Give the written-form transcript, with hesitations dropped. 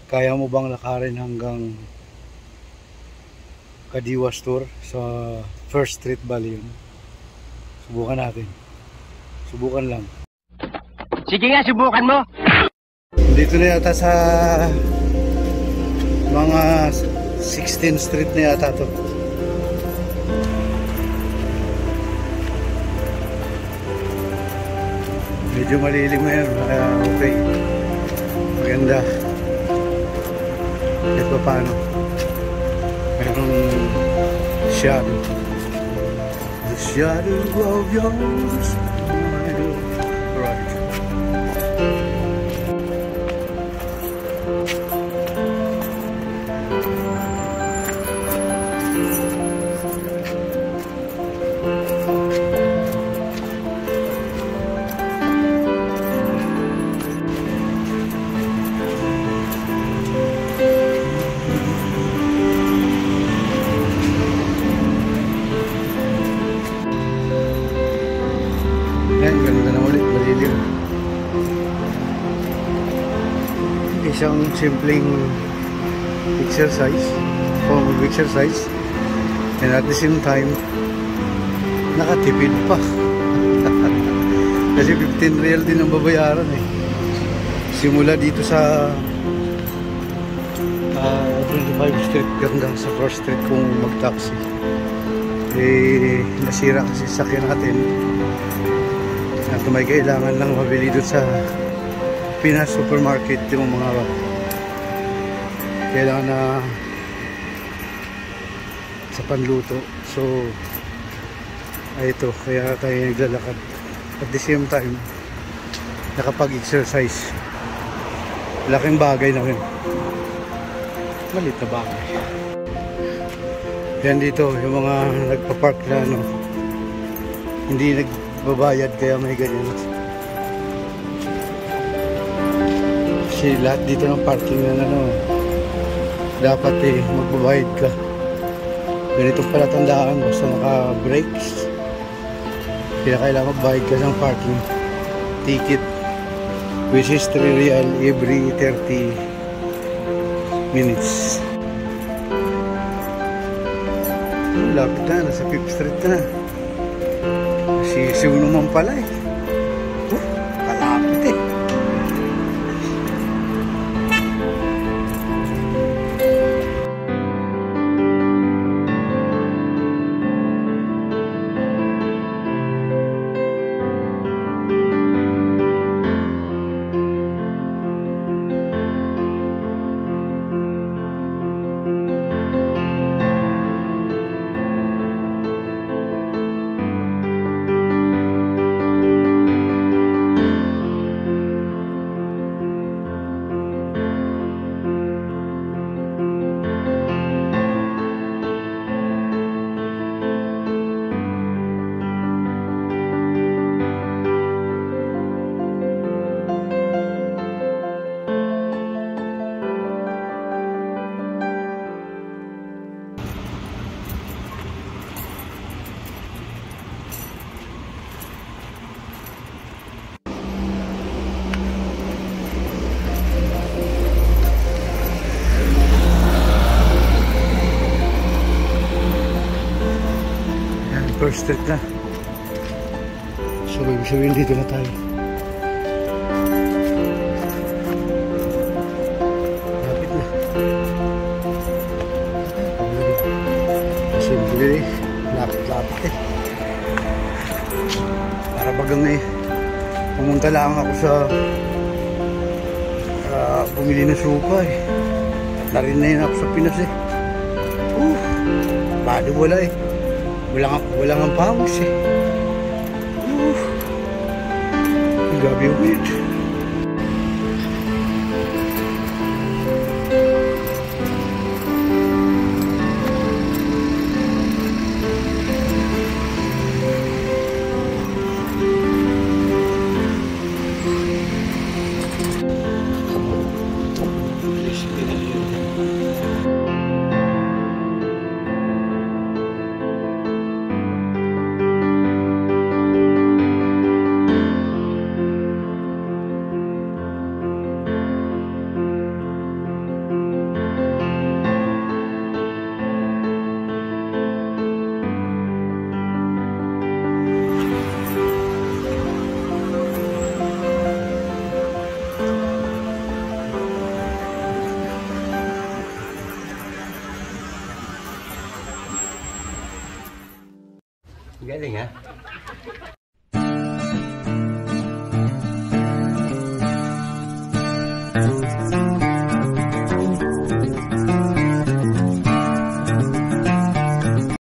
Kaya mo bang lakarin hanggang Kadiwa Store sa First Street Valley yun? Subukan natin. Subukan lang. Sige nga, subukan mo. Dito na yata sa mga 16th Street na yata to. Medyo malilim na yan. Okay. Maganda. Kahit pa paano. Mayroong shadow. The shadow of your smile. Right. Yan, ganda na ulit, malilim. Isang simpleng exercise, form of exercise, and at the same time, nakatipid pa. Kasi 15 real din ang babayaran eh. Simula dito sa 25 Street hanggang sa 1st Street kung mag-taxi. Eh, nasira kasi sakyan natin. At may kailangan lang mabili doon sa Pinas Supermarket yung mga kailangan na sa panluto. So ito, kaya tayo naglalakad. At the same time nakapag-exercise. Laking bagay na rin. Malit na bagay. Yan dito yung mga nagpa-park na ano, hindi nagbabayad kaya may ganyan. Kasi lahat dito ng parking na ano, dapat eh magbabayad ka. Ganito pala tandaan, basta naka-brakes, kailangan magbayad ka ng parking ticket, which is 3 real every 30 minutes. Lapit na, nasa 5th Street na. Sisiw naman pala eh. Kalapit eh. First Street na. So ibig sabihin dito na tayo. Lapit na. Simple eh. Lapit-lapit eh. Para bagang eh. Pumunta lang ako sa bumili ng suka eh. At narin ako sa Pinas eh. Bado wala eh. Wala nga pawis eh. Gabi weird. Galing ha.